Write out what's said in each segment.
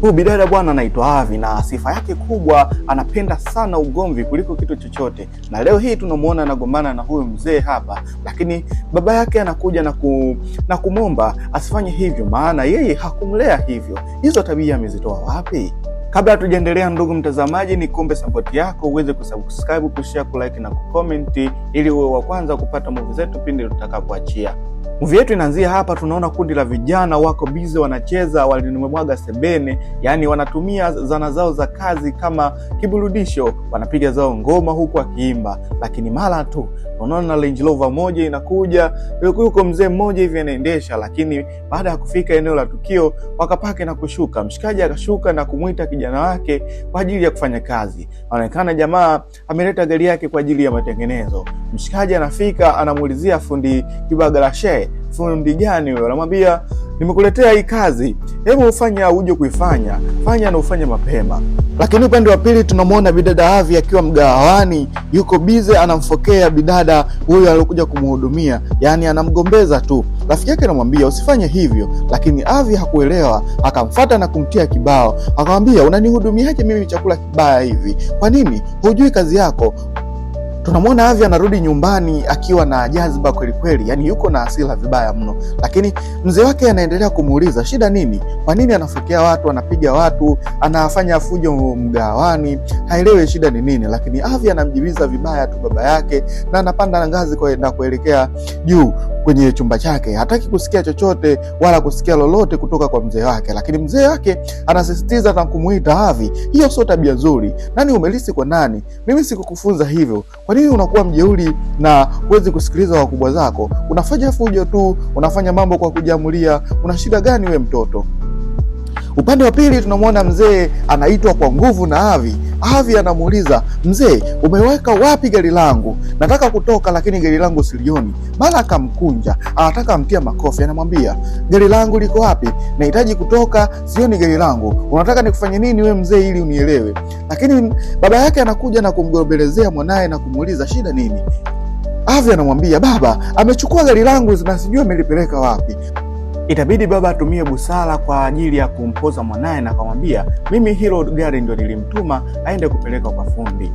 Huyu bidada bwana anaitwa Avi na sifa yake kubwa anapenda sana ugomvi kuliko kitu chochote. Na leo hii tunamuona anagombana na huyu mzee hapa, lakini baba yake anakuja na kumwomba asifanye hivyo, maana yeye hakumlea hivyo. Hizo tabia amezitoa wapi? Kabla hatujaendelea, ndugu mtazamaji, ni kuombe support yako uweze kusubscribe, kushare, kulike na kucomment ili uwe wa kwanza kupata movie zetu pindi tutakapoachia. Movie yetu inaanzia hapa, tunaona kundi la vijana wako busy wanacheza, walimwaga sebene, yani wanatumia zana zao za kazi kama kiburudisho, wanapiga zao ngoma huku akiimba. Lakini mara tu tunaona Range Rover moja inakuja, yuko mzee mmoja hivi anaendesha, lakini baada ya kufika eneo la tukio wakapake na kushuka. Mshikaji akashuka na kumuita kijana wake kwa ajili ya kufanya kazi. Anaonekana jamaa ameleta gari yake kwa ajili ya matengenezo. Mshikaji anafika, anamuulizia fundi Kibagarashe, fundi gani wewe? Anamwambia nimekuletea hii kazi, hebu ufanye uje kuifanya, fanya na ufanye mapema. Lakini upande wa pili tunamwona bidada Avi akiwa mgawani, yuko bize anamfokea bidada huyo aliyokuja kumhudumia, yani anamgombeza tu. Rafiki yake anamwambia usifanye hivyo, lakini Avi hakuelewa, akamfuata na kumtia kibao. Akamwambia unanihudumiaje mimi chakula kibaya hivi? Kwa nini hujui kazi yako? Tunamwona Avi anarudi nyumbani akiwa na jazba kweli kweli, yani yuko na hasira vibaya mno. Lakini mzee wake anaendelea kumuuliza shida nini? Kwa nini anafokea watu, anapiga watu, anafanya fujo mgawani? Haelewi shida ni nini, lakini Avi anamjibiza vibaya tu baba yake na anapanda ngazi na kuelekea juu kwenye chumba chake. Hataki kusikia chochote wala kusikia lolote kutoka kwa mzee wake, lakini mzee wake anasisitiza na kumuita Avi, hiyo sio tabia nzuri. Nani umelisi kwa nani? Mimi sikukufunza hivyo. Kwa nini unakuwa mjeuri na huwezi kusikiliza wakubwa zako? Unafanya fujo tu, unafanya mambo kwa kujiamulia. Una shida gani we mtoto? Upande wa pili tunamwona mzee anaitwa kwa nguvu na Avi. Avi anamuuliza mzee, umeweka wapi gari langu? Nataka kutoka lakini gari langu silioni. Mara akamkunja, anataka amtia makofi. Anamwambia gari langu liko wapi? Nahitaji kutoka, sioni gari langu. Unataka nikufanye nini we mzee ili unielewe? Lakini baba yake anakuja na kumgombelezea mwanaye na kumuuliza shida nini? Avi anamwambia baba amechukua gari langu na sijui amelipeleka wapi. Itabidi baba atumie busara kwa ajili ya kumpoza mwanaye na kumwambia mimi hilo gari ndio nilimtuma aende kupeleka kwa fundi.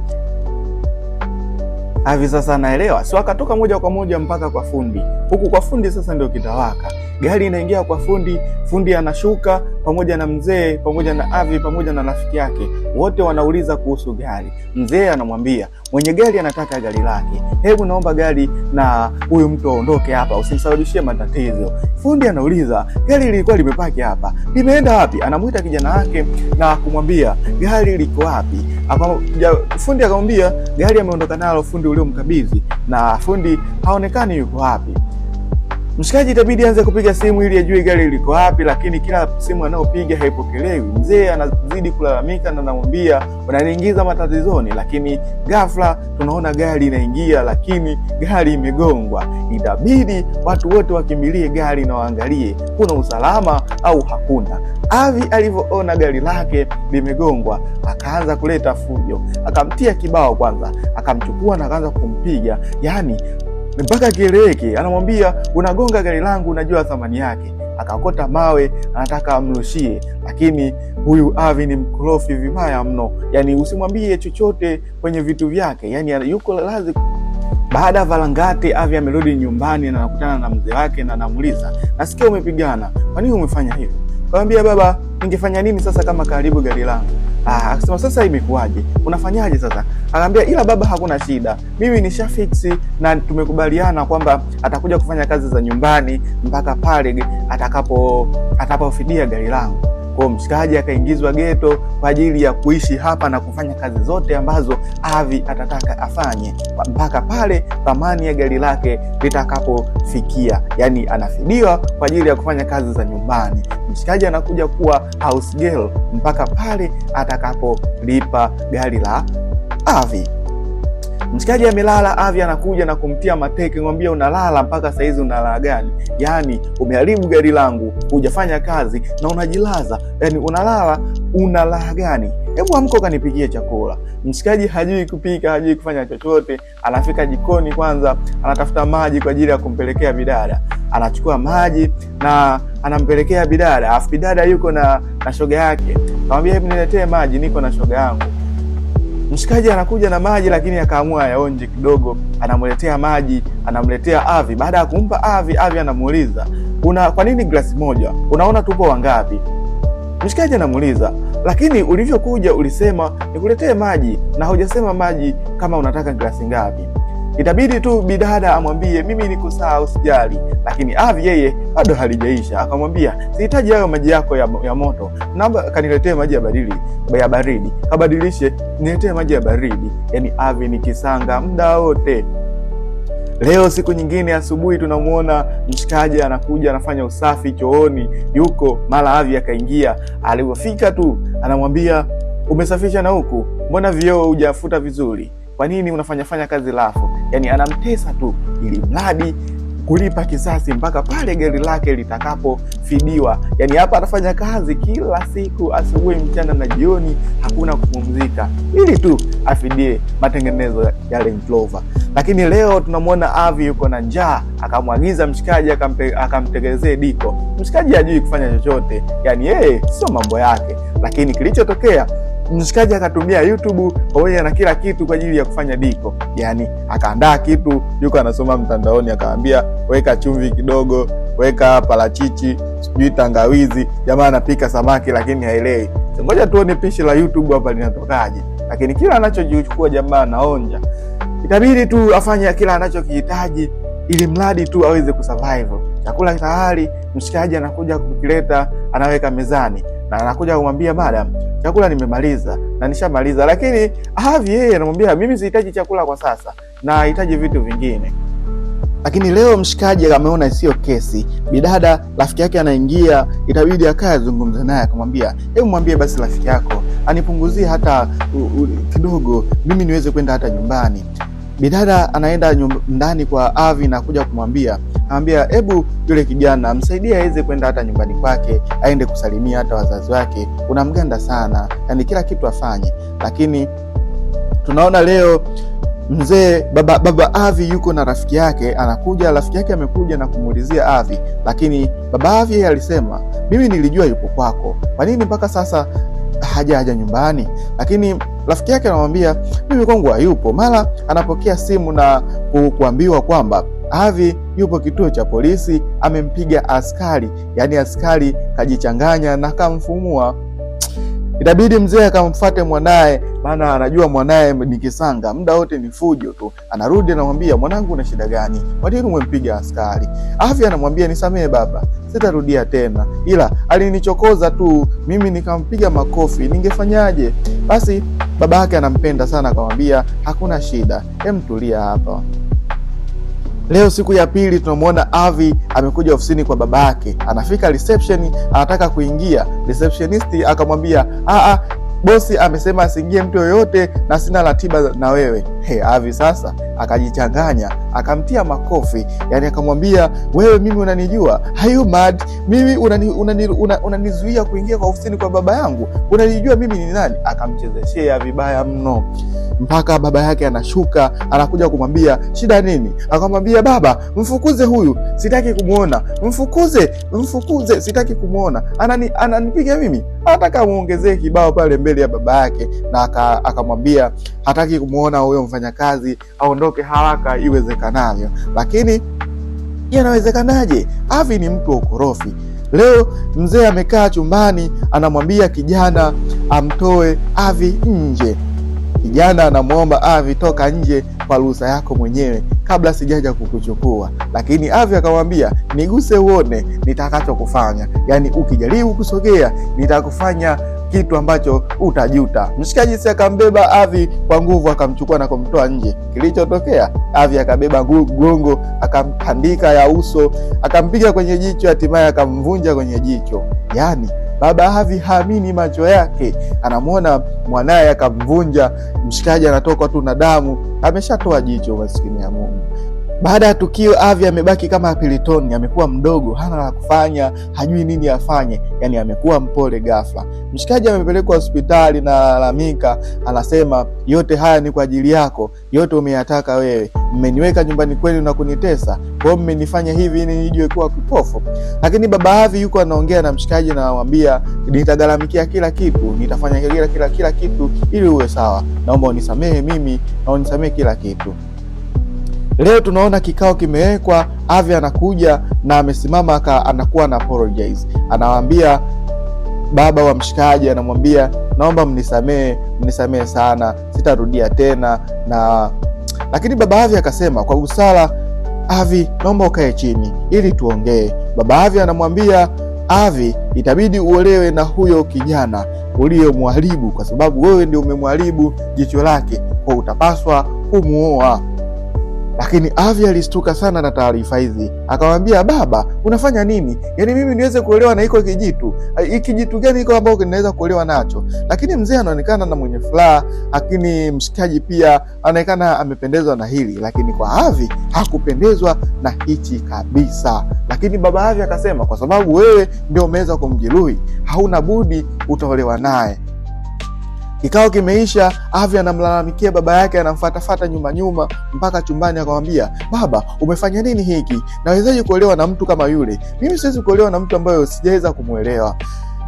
Avi sasa anaelewa, so akatoka moja kwa moja mpaka kwa fundi. Huku kwa fundi sasa ndio kitawaka. Gari inaingia kwa fundi, fundi anashuka pamoja na mzee, pamoja na Avi, pamoja na rafiki yake. Wote wanauliza kuhusu gari. Mzee anamwambia mwenye gari anataka gari lake, hebu naomba gari na huyu mtu aondoke hapa, usimsababishie matatizo. Fundi anauliza gari lilikuwa limepaki hapa, limeenda wapi? Anamuita kijana wake na kumwambia gari liko wapi? Fundi akamwambia gari ameondoka nalo fundi uliomkabidhi, na fundi haonekani yuko wapi. Mshikaji itabidi aanze kupiga simu ili ajue gari liko wapi, lakini kila simu anayopiga haipokelewi. Mzee anazidi kulalamika na anamwambia unaniingiza matatizoni, lakini ghafla tunaona gari inaingia, lakini gari imegongwa. Itabidi watu wote wakimbilie gari na waangalie kuna usalama au hakuna. Avi alivyoona gari lake limegongwa akaanza kuleta fujo, akamtia kibao kwanza, akamchukua na akaanza kumpiga, yani mpaka kieleweke. Anamwambia unagonga gari langu, unajua thamani yake. Akakota mawe anataka amrushie, lakini huyu Avi ni mkorofi vibaya mno, yani usimwambie chochote kwenye vitu vyake, yani yuko lazi. Baada ya valangati Avi amerudi nyumbani na anakutana na mzee wake na anamuuliza nasikia umepigana, kwa nini umefanya hivyo? Akamwambia baba ningefanya nini sasa kama karibu gari langu? Akasema sasa imekuwaje? Unafanyaje sasa? Akamwambia ila baba hakuna shida, mimi nishafiksi na tumekubaliana kwamba atakuja kufanya kazi za nyumbani mpaka pale atakapofidia gari langu. Kwa mshikaji akaingizwa geto kwa ajili ya kuishi hapa na kufanya kazi zote ambazo Avi atataka afanye mpaka pale thamani ya gari lake litakapofikia, yani anafidiwa kwa ajili ya kufanya kazi za nyumbani. Mshikaji anakuja kuwa house girl mpaka pale atakapolipa gari la Avi. Mshikaji amelala, Avi anakuja na kumtia mateke, ngwambia unalala mpaka saizi unalala gani? Yani umeharibu gari langu, hujafanya kazi na unajilaza. Yani unalala gani? hebu amka kanipikie chakula. Mshikaji hajui kupika, hajui kufanya chochote. Anafika jikoni kwanza, anatafuta maji kwa ajili ya kumpelekea bidada. Anachukua maji na anampelekea bidada. Afu bidada yuko na shoga yake. Akamwambia, hebu niletee maji, niko na shoga yangu. Mshikaji anakuja na maji, lakini akaamua yaonje kidogo. Anamletea maji, anamletea Avi. Baada ya kumpa Avi anamuuliza, kwa nini glasi moja? Unaona tupo wangapi? Mshikaji anamuuliza, lakini ulivyokuja ulisema nikuletee maji na hujasema maji kama unataka glasi ngapi. Itabidi tu bidada amwambie, mimi niko sawa, usijali. Lakini Avi yeye bado halijaisha. Akamwambia, sihitaji hayo maji yako ya moto, naomba kaniletee maji ya baridi. Kabadilishe, niletee maji ya baridi. Yani Avi ni kisanga muda wote. Leo siku nyingine, asubuhi tunamuona mshikaji anakuja anafanya usafi chooni, yuko mara Avi akaingia. Alipofika tu anamwambia, umesafisha na huku, mbona vioo hujafuta vizuri? Kwa nini unafanya kazi lafu? Yani anamtesa tu ili mradi kulipa kisasi mpaka pale gari lake litakapofidiwa. Yani hapa anafanya kazi kila siku, asubuhi, mchana na jioni, hakuna kupumzika, ili tu afidie matengenezo ya Range Rover. Lakini leo tunamwona Avi yuko na njaa, akamwagiza mshikaji akamtegezee diko. Mshikaji hajui kufanya chochote, yani yeye sio mambo yake. Lakini kilichotokea, mshikaji akatumia YouTube pamoja na kila kitu kwa ajili ya kufanya diko. Yani akaandaa kitu, yuko anasoma mtandaoni, akamwambia weka chumvi kidogo, weka parachichi, sijui tangawizi. Jamaa anapika samaki lakini haelewi. Ngoja tuone pishi la YouTube hapa linatokaje. Lakini kila anachojichukua jamaa anaonja. Itabidi tu afanye kila anachokihitaji ili mradi tu aweze kusurvive. Chakula tayari, mshikaji anakuja kukileta, anaweka mezani. Na anakuja kumwambia, madam, chakula nimemaliza na nishamaliza. Lakini Avi yeye anamwambia, mimi sihitaji chakula kwa sasa, na nahitaji vitu vingine. Lakini leo mshikaji ameona sio kesi. Bidada rafiki yake anaingia, itabidi akae azungumze naye. Akamwambia, hebu mwambie basi rafiki yako anipunguzie hata kidogo, mimi niweze kwenda hata nyumbani. Bidada anaenda ndani kwa Avi na kuja kumwambia, anambia, hebu yule kijana msaidie aweze kwenda hata nyumbani kwake, aende kusalimia hata wazazi wake. Unamganda sana, yani kila kitu afanye. Lakini tunaona leo mzee baba Avi yuko na rafiki yake, anakuja. Rafiki yake amekuja na kumuulizia Avi, lakini baba Avi yeye alisema, mimi nilijua yupo kwako, kwa nini mpaka sasa haja nyumbani? Lakini rafiki yake anamwambia, mimi kwangu hayupo. Mara anapokea simu na kuambiwa kwamba Avi yupo kituo cha polisi, amempiga askari. Yani askari kajichanganya na kamfumua. Itabidi mzee akamfuate mwanae, maana anajua mwanae ni kisanga, muda wote ni fujo tu. Anarudi anamwambia, mwanangu una shida gani? Kwa nini umempiga askari? Avi anamwambia, nisamehe baba, sitarudia tena, ila alinichokoza tu, mimi nikampiga makofi, ningefanyaje? Basi baba yake anampenda sana, akamwambia, hakuna shida, tulia hapa. Leo siku ya pili tunamuona Avi amekuja ofisini kwa baba yake. Anafika reception, anataka kuingia. Receptionist akamwambia, bosi amesema asiingie mtu yoyote na sina ratiba na wewe. Avi sasa akajichanganya, akamtia makofi. Yani akamwambia, wewe mimi unanijua? Are you mad? Mimi unanizuia kuingia kwa ofisini kwa baba yangu? Unanijua mimi ni nani? Akamchezeshea vibaya mno. Mpaka baba yake anashuka, anakuja kumwambia, shida nini? Akamwambia, baba, mfukuze huyu, sitaki kumuona. Mfukuze, sitaki kumuona. Ananipiga mimi. Anataka muongezee kibao pale mbele ya baba yake, na akamwambia hataki kumuona huyo mfanyakazi, aondoke haraka iwezekanavyo. Lakini inawezekanaje? Avi ni mtu wa ukorofi. Leo mzee amekaa chumbani, anamwambia kijana amtoe Avi nje. Kijana anamwomba Avi, toka nje kwa ruhusa yako mwenyewe kabla sijaja kukuchukua. Lakini Avi akamwambia, niguse uone nitakachokufanya. Yani ukijaribu kusogea nitakufanya kitu ambacho utajuta. Mshikaji si akambeba Avi kwa nguvu, akamchukua na kumtoa nje. Kilichotokea, Avi akabeba gongo, akampandika ya uso, akampiga kwenye jicho, hatimaye akamvunja kwenye jicho. Yani baba Avi haamini macho yake, anamwona mwanaye akamvunja. Mshikaji anatoka tu na damu, ameshatoa jicho, maskini ya Mungu. Baada ya tukio, Avi amebaki kama Pilitoni, amekuwa mdogo, hana la kufanya, hajui nini afanye, yani amekuwa mpole ghafla. Mshikaji amepelekwa hospitali na lalamika, anasema yote haya ni kwa ajili yako, yote umeyataka wewe, mmeniweka nyumbani kwenu na kunitesa, kwa hiyo mmenifanya hivi ili nijue kuwa kipofu. Lakini baba Avi yuko anaongea na mshikaji na anamwambia, nitagharamikia kila kitu, nitafanya kila kitu ili uwe sawa, naomba unisamehe mimi na unisamehe kila kitu. Leo tunaona kikao kimewekwa, Avi anakuja na amesimama anakuwa na apologize. Anawaambia baba wa mshikaji, anamwambia naomba mnisamehe sana, sitarudia tena. Lakini baba Avi akasema kwa busara, Avi, naomba ukae chini ili tuongee. Baba Avi anamwambia Avi, itabidi uolewe na huyo kijana uliyomharibu, kwa sababu wewe ndio umemharibu jicho lake, kwa utapaswa kumuoa. Lakini Avi alistuka sana na taarifa hizi, akamwambia baba, unafanya nini? Yaani mimi niweze kuolewa na iko kijitu? Kijitu gani iko ambao ninaweza kuolewa nacho? Lakini mzee anaonekana na mwenye furaha, lakini mshikaji pia anaonekana amependezwa na hili, lakini kwa Avi hakupendezwa na hichi kabisa. Lakini baba Avi akasema, kwa sababu wewe ndio umeweza kumjeruhi, hauna budi utaolewa naye. Kikao kimeisha, Avi anamlalamikia baba yake, anamfuata nyuma mpaka chumbani, akamwambia baba, umefanya nini hiki? Nawezaje kuolewa na mtu kama yule? Mimi siwezi kuolewa na mtu ambaye sijaweza kumuelewa.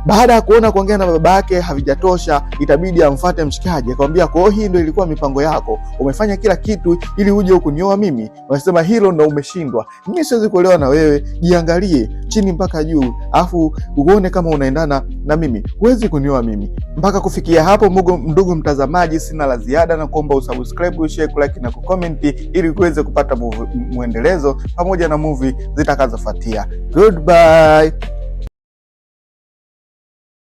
Baada ya kuona kuongea na baba yake havijatosha, itabidi amfuate mshikaji, akamwambia kwa hiyo hii ndio ilikuwa mipango yako, umefanya kila kitu ili uje ukunioa mimi, unasema hilo ndio umeshindwa. Mimi siwezi kuolewa na wewe, jiangalie chini mpaka juu, afu uone kama unaendana na mimi, huwezi kunioa mimi. Mpaka kufikia hapo, ndugu mtazamaji, sina la ziada na kuomba usubscribe, share, like na kucomment ili uweze kupata muendelezo pamoja na movie zitakazofuatia. Goodbye.